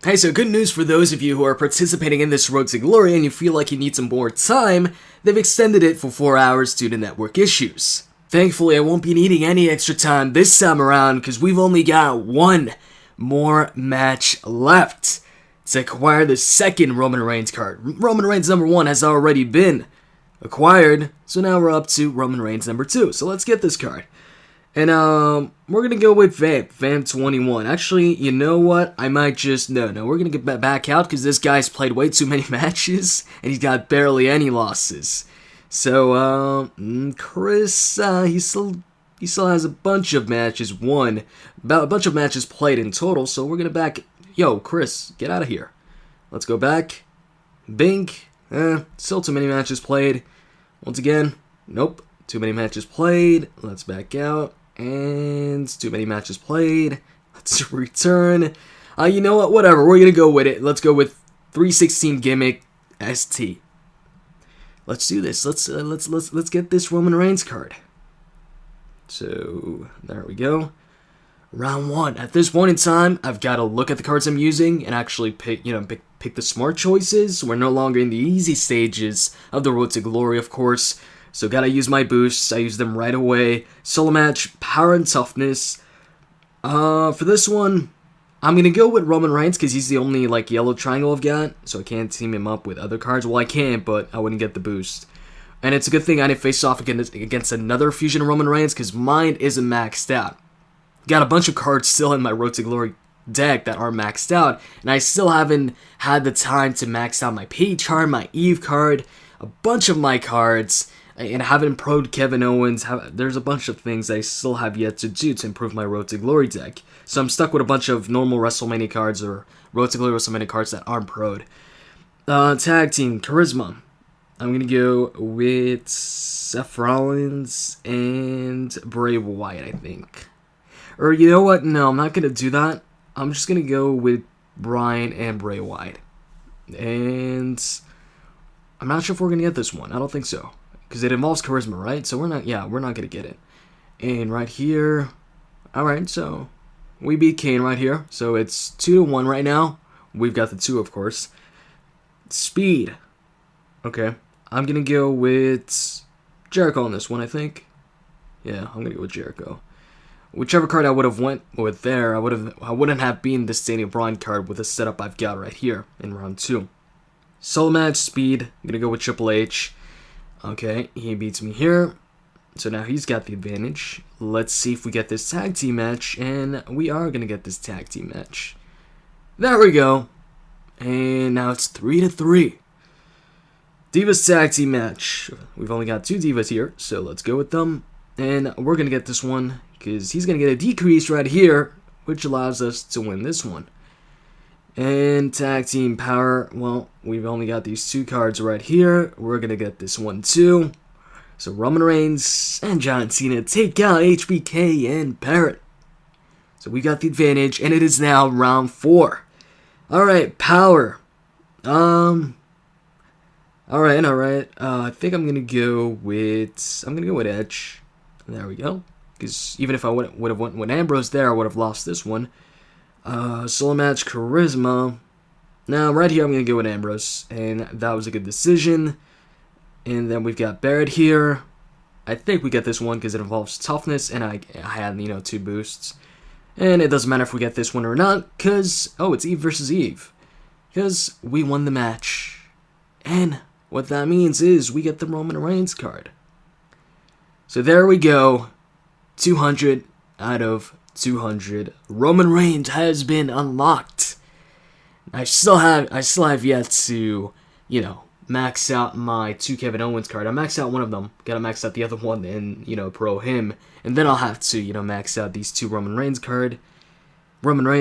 Hey, so good news for those of you who are participating in this Road to Glory and you feel like you need some more time, they've extended it for 4 hours due to network issues. Thankfully, I won't be needing any extra time this time around because we've only got one more match left to acquire the second Roman Reigns card. Roman Reigns number 1 has already been acquired, so now we're up to Roman Reigns number 2. So let's get this card. And we're gonna go with Vamp21. Actually, you know what? I might just no, we're gonna get back out because this guy's played way too many matches and he's got barely any losses. So Chris, he still has a bunch of matches won, about a bunch of matches played in total. So we're gonna back. Yo, Chris, get out of here. Let's go back. Bink. Still too many matches played. Once again, nope. Too many matches played. Let's back out. And too many matches played. Let's return. You know what? Whatever. We're gonna go with it. Let's go with 316 gimmick ST. Let's do this. Let's get this Roman Reigns card. So there we go. Round 1. At this point in time, I've got to look at the cards I'm using and actually pick the smart choices. We're no longer in the easy stages of the Road to Glory, of course. So gotta use my boosts. I use them right away. Solo match, power and toughness. For this one, I'm gonna go with Roman Reigns because he's the only yellow triangle I've got. So I can't team him up with other cards. Well, I can, but I wouldn't get the boost. And it's a good thing I didn't face off against another fusion of Roman Reigns because mine isn't maxed out. Got a bunch of cards still in my Road to Glory deck that are maxed out, and I still haven't had the time to max out my Paige card, my Eve card, a bunch of my cards. And I haven't pro'd Kevin Owens. There's a bunch of things I still have yet to do to improve my Road to Glory deck. So I'm stuck with a bunch of normal WrestleMania cards or Road to Glory WrestleMania cards that aren't pro'd. Tag team, Charisma. I'm going to go with Seth Rollins and Bray Wyatt, I think. Or you know what? No, I'm not going to do that. I'm just going to go with Bryan and Bray Wyatt. And I'm not sure if we're going to get this one. I don't think so. Because it involves charisma, right? So we're not going to get it. And right here, alright, so we beat Kane right here. So it's 2-1 right now. We've got the 2, of course. Speed. Okay. I'm going to go with Jericho on this one, I think. Yeah, I'm going to go with Jericho. Whichever card I would have went with there, I wouldn't have been this Daniel Bryan card with the setup I've got right here in round 2. Solo match, speed. I'm going to go with Triple H. Okay, he beats me here. So now he's got the advantage. Let's see if we get this tag team match. And we are going to get this tag team match. There we go. And now it's 3-3. Divas tag team match. We've only got 2 divas here. So let's go with them. And we're going to get this one. Because he's going to get a decrease right here. Which allows us to win this one. And tag team power, well, we've only got these 2 cards right here. We're going to get this one too. So Roman Reigns and John Cena take out HBK and Barrett. So we got the advantage, and it is now round 4. Alright, power. Alright. I think I'm going to go with Edge. There we go. Because even if I would have went with Ambrose there, I would have lost this one. Solo match, charisma. Now, right here, I'm going to go with Ambrose. And that was a good decision. And then we've got Barrett here. I think we get this one because it involves toughness. And I had, 2 boosts. And it doesn't matter if we get this one or not. Because, it's Eve versus Eve. Because we won the match. And what that means is we get the Roman Reigns card. So there we go. 200 out of 200. Roman Reigns has been unlocked. I still have yet to, max out my 2 Kevin Owens card. I maxed out one of them. Gotta max out the other one and, pro him. And then I'll have to, max out these 2 Roman Reigns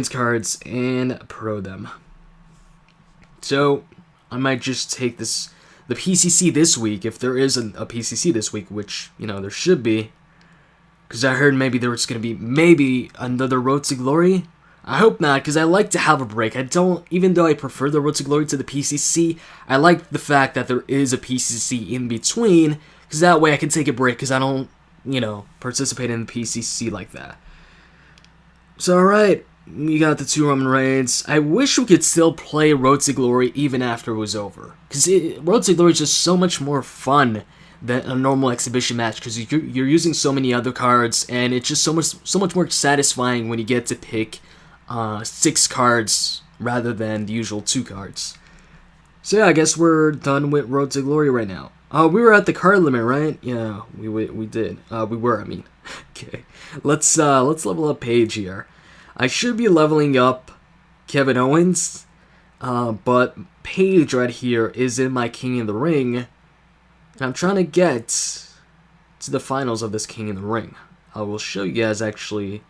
cards and pro them. So I might just take the PCC this week, if there is a PCC this week, which, there should be. Because I heard maybe there was going to be another Road to Glory. I hope not, because I like to have a break. Even though I prefer the Road to Glory to the PCC, I like the fact that there is a PCC in between, because that way I can take a break, because I don't, participate in the PCC like that. So, alright, we got the 2 Roman Reigns. I wish we could still play Road to Glory even after it was over. Because Road to Glory is just so much more fun than a normal exhibition match. Because you're using so many other cards. And it's just so much more satisfying when you get to pick 6 cards rather than the usual 2 cards. So yeah, I guess we're done with Road to Glory right now. We were at the card limit, right? Yeah, we did. We were, I mean. Okay. Let's level up Paige here. I should be leveling up Kevin Owens, but Paige right here is in my King of the Ring, and I'm trying to get to the finals of this King of the Ring. I will show you guys actually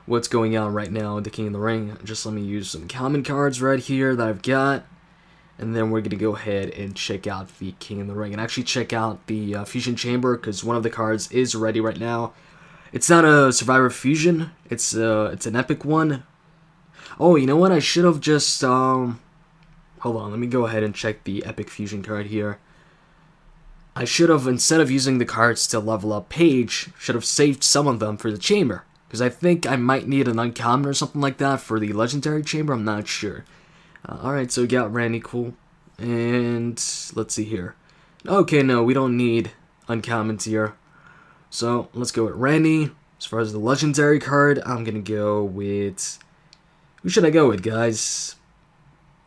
what's going on right now in the King of the Ring. Just let me use some common cards right here that I've got, and then we're going to go ahead and check out the King of the Ring, and actually check out the Fusion Chamber, because one of the cards is ready right now. It's not a Survivor Fusion, it's an epic one. Oh, you know what, I should have just, hold on, let me go ahead and check the epic fusion card here. I should have, instead of using the cards to level up Paige, should have saved some of them for the chamber. Because I think I might need an uncommon or something like that for the legendary chamber, I'm not sure. Alright, so we got Randy, cool. And, let's see here. Okay, no, we don't need uncommons here. So, let's go with Randy. As far as the legendary card, I'm going to go with... Who should I go with, guys?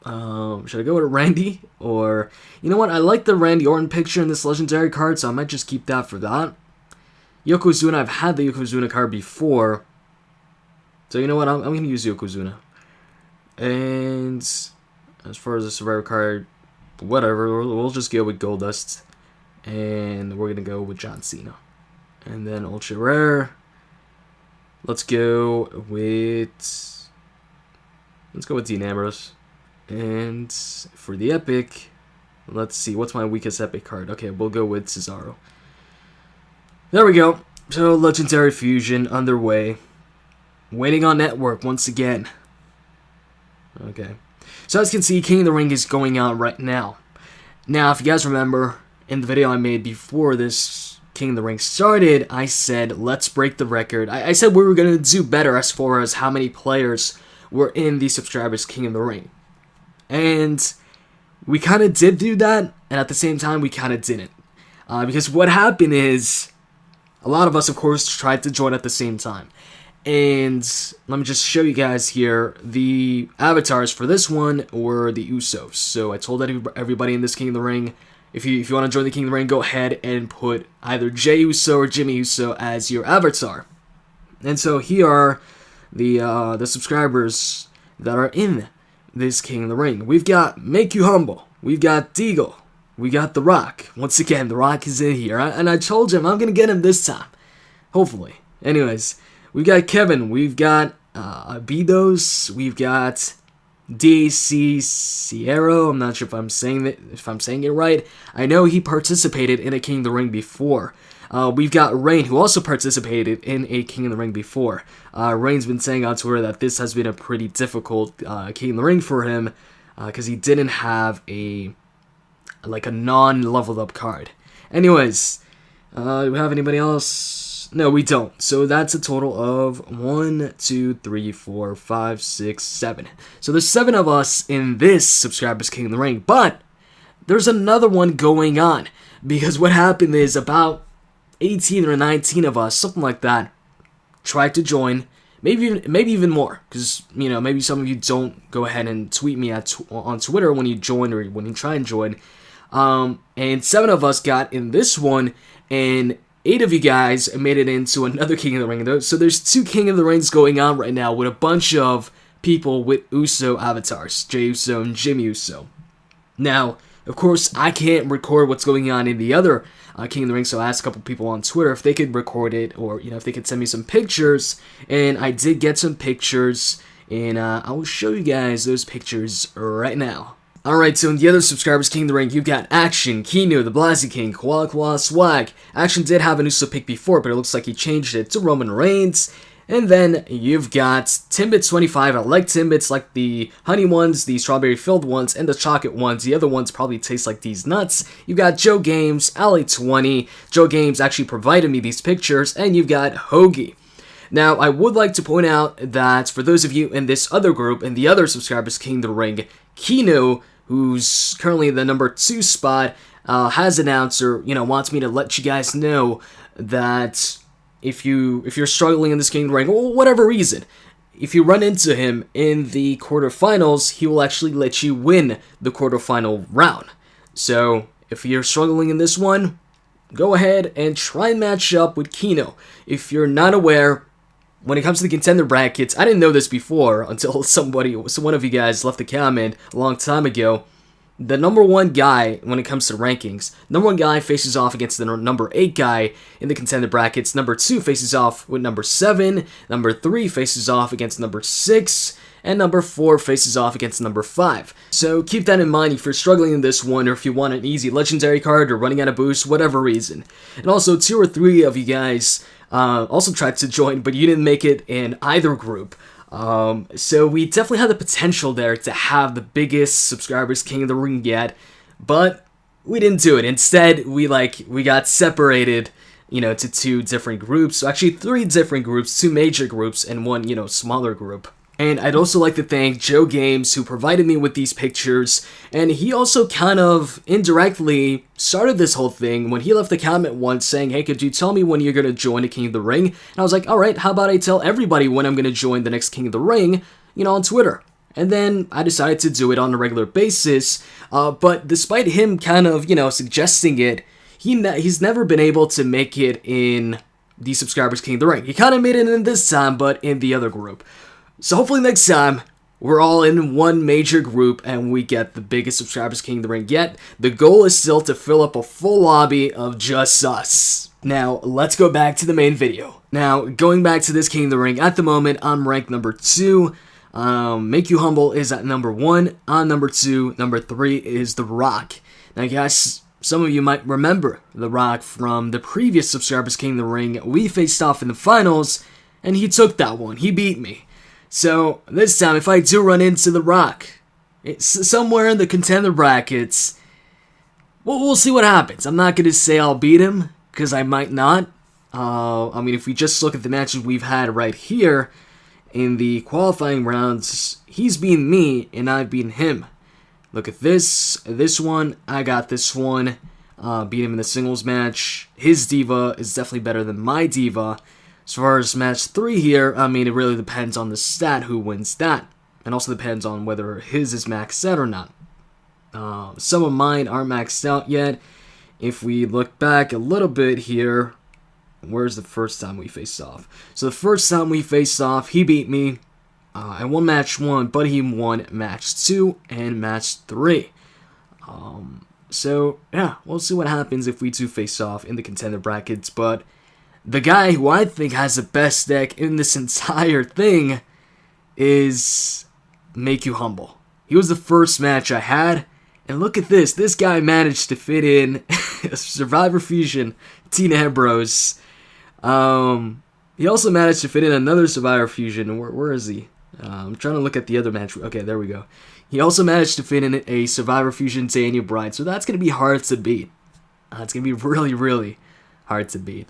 Should I go with Randy? Or, you know what? I like the Randy Orton picture in this legendary card, so I might just keep that for that. Yokozuna, I've had the Yokozuna card before. So, you know what? I'm going to use Yokozuna. And, as far as the Survivor card, whatever. We'll just go with Goldust. And we're going to go with John Cena. And then Ultra Rare. Let's go with Dean Ambrose. And for the epic, let's see, what's my weakest epic card? Okay, we'll go with Cesaro. There we go. So legendary fusion underway. Waiting on network once again. Okay. So as you can see, King of the Ring is going on right now. Now, if you guys remember, in the video I made before this King of the Ring started, I said, let's break the record. I said we were going to do better as far as how many players were in the subscribers King of the Ring. And we kind of did do that, and at the same time, we kind of didn't. Because what happened is, a lot of us, of course, tried to join at the same time. And let me just show you guys here, the avatars for this one were the Usos. So I told everybody in this King of the Ring, if you want to join the King of the Ring, go ahead and put either Jey Uso or Jimmy Uso as your avatar. And so here are the subscribers that are in this King of the Ring. We've got Make You Humble. We've got Deagle. We got The Rock. Once again, The Rock is in here. And I told him I'm going to get him this time. Hopefully. Anyways, we've got Kevin. We've got Abidos. We've got DAC Sierra. I'm not sure if I'm saying it right. I know he participated in a King of the Ring before. We've got Rain, who also participated in a King of the Ring before. Rain's been saying on Twitter that this has been a pretty difficult King of the Ring for him because he didn't have a non-leveled up card. Anyways, do we have anybody else? No, we don't. So that's a total of 1, 2, 3, 4, 5, 6, 7. So there's 7 of us in this Subscribers King of the Ring, but there's another one going on, because what happened is about 18 or 19 of us, something like that, tried to join. Maybe even more, because maybe some of you don't go ahead and tweet me on Twitter when you join or when you try and join. And 7 of us got in this one, and 8 of you guys made it into another King of the Ring. So there's 2 King of the Rings going on right now with a bunch of people with Uso avatars, Jey Uso and Jimmy Uso. Now, of course, I can't record what's going on in the other King of the Ring, so I asked a couple people on Twitter if they could record it, or if they could send me some pictures, and I did get some pictures, and I will show you guys those pictures right now. Alright, so in the other subscribers King of the Ring, you've got Action, Kino, the Blasey King, Koala, Swag. Action did have an Uso pick before, but it looks like he changed it to Roman Reigns. And then you've got Timbits25. I like Timbits, like the honey ones, the strawberry-filled ones, and the chocolate ones. The other ones probably taste like these nuts. You've got Joe Games, Ali20. Joe Games actually provided me these pictures. And you've got Hoagie. Now, I would like to point out that for those of you in this other group, in the other Subscribers King of the Ring, Kino, who's currently in the number 2 spot, has announced or, wants me to let you guys know that if you're struggling in this King of the Ring, or whatever reason, if you run into him in the quarterfinals, he will actually let you win the quarterfinal round. So, if you're struggling in this one, go ahead and try and match up with Kino. If you're not aware, when it comes to the contender brackets, I didn't know this before until one of you guys left a comment a long time ago. The number 1 guy, when it comes to rankings, number 1 guy faces off against the number 8 guy in the contender brackets. Number 2 faces off with number 7. Number 3 faces off against number 6. And number 4 faces off against number 5. So keep that in mind if you're struggling in this one, or if you want an easy legendary card, or running out of boost, whatever reason. And also, 2 or 3 of you guys also tried to join, but you didn't make it in either group. So we definitely had the potential there to have the biggest Subscribers King of the Ring yet, but we didn't do it. Instead, we got separated, to 2 different groups. So actually 3 different groups, 2 major groups, and 1, smaller group. And I'd also like to thank Joe Games, who provided me with these pictures, and he also kind of indirectly started this whole thing when he left a comment once saying, hey, could you tell me when you're going to join the King of the Ring? And I was like, alright, how about I tell everybody when I'm going to join the next King of the Ring, on Twitter. And then I decided to do it on a regular basis, but despite him kind of, suggesting it, he's never been able to make it in the Subscribers King of the Ring. He kind of made it in this time, but in the other group. So hopefully next time, we're all in one major group and we get the biggest Subscribers King of the Ring yet. The goal is still to fill up a full lobby of just us. Now, let's go back to the main video. Now, going back to this King of the Ring, at the moment, I'm ranked number 2. Make You Humble is at number 1. On number 2, number 3 is The Rock. Now, guys, some of you might remember The Rock from the previous Subscribers King of the Ring. We faced off in the finals, and he took that one. He beat me. So, this time, if I do run into The Rock, it's somewhere in the contender brackets, we'll see what happens. I'm not going to say I'll beat him, because I might not. If we just look at the matches we've had right here, in the qualifying rounds, he's beaten me, and I've beaten him. Look at this one, I got this one, beat him in the singles match. His diva is definitely better than my diva. As far as match 3 here, it really depends on the stat who wins that. And also depends on whether his is maxed out or not. Some of mine aren't maxed out yet. If we look back a little bit here, where's the first time we faced off? So the first time we faced off, he beat me. I won match 1, but he won match 2 and match 3. So, yeah, we'll see what happens if we do face off in the contender brackets, but the guy who I think has the best deck in this entire thing is Make You Humble. He was the first match I had, and look at this. This guy managed to fit in a Survivor Fusion, Tina Hebros. He also managed to fit in another Survivor Fusion. Where is he? I'm trying to look at the other match. Okay, there we go. He also managed to fit in a Survivor Fusion Daniel Bryan, so that's going to be hard to beat. It's going to be really, really hard to beat.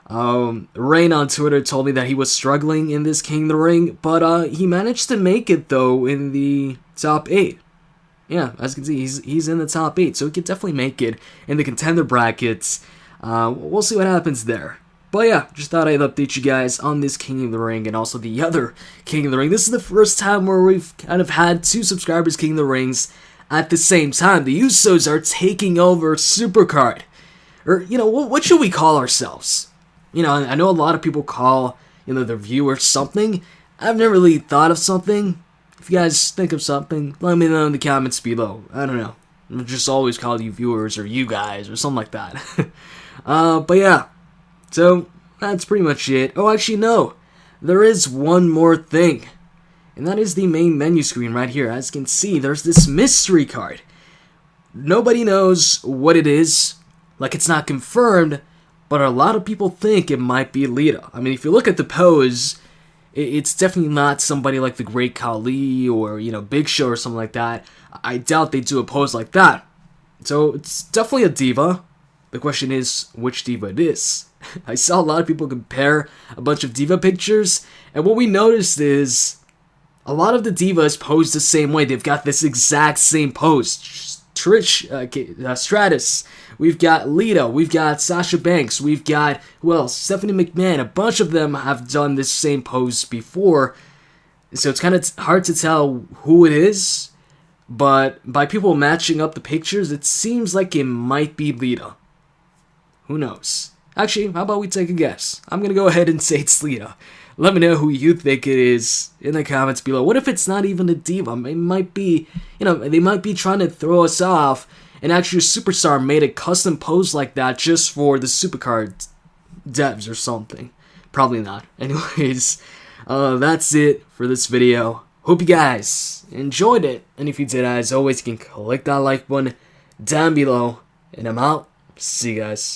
Rain on Twitter told me that he was struggling in this King of the Ring, but he managed to make it though in the top 8. Yeah, as you can see, he's in the top 8, so he could definitely make it in the contender brackets. We'll see what happens there. But yeah, just thought I'd update you guys on this King of the Ring and also the other King of the Ring. This is the first time where we've kind of had 2 Subscribers King of the Rings at the same time. The Usos are taking over Supercard. Or, what should we call ourselves? I know a lot of people call, their viewers something. I've never really thought of something. If you guys think of something, let me know in the comments below. I don't know. I'll just always call you viewers or you guys or something like that. But yeah. So, that's pretty much it. Oh, actually, no. There is one more thing. And that is the main menu screen right here. As you can see, there's this mystery card. Nobody knows what it is. It's not confirmed. But a lot of people think it might be Lita. If you look at the pose, it's definitely not somebody like the Great Khali or, Big Show or something like that. I doubt they do a pose like that. So it's definitely a diva. The question is, which diva it is? I saw a lot of people compare a bunch of diva pictures, and what we noticed is a lot of the divas pose the same way. They've got this exact same pose. Trish Stratus, we've got Lita, we've got Sasha Banks, we've got, well, Stephanie McMahon. A bunch of them have done this same pose before, so it's kind of hard to tell who it is, but by people matching up the pictures, it seems like it might be Lita. Who knows? Actually, how about we take a guess? I'm gonna go ahead and say it's Lita. Let me know who you think it is in the comments below. What if it's not even a diva? It might be, they might be trying to throw us off, and actually a superstar made a custom pose like that just for the Supercard devs or something. Probably not. Anyways, that's it for this video. Hope you guys enjoyed it, and if you did, as always, you can click that like button down below, and I'm out. See you guys.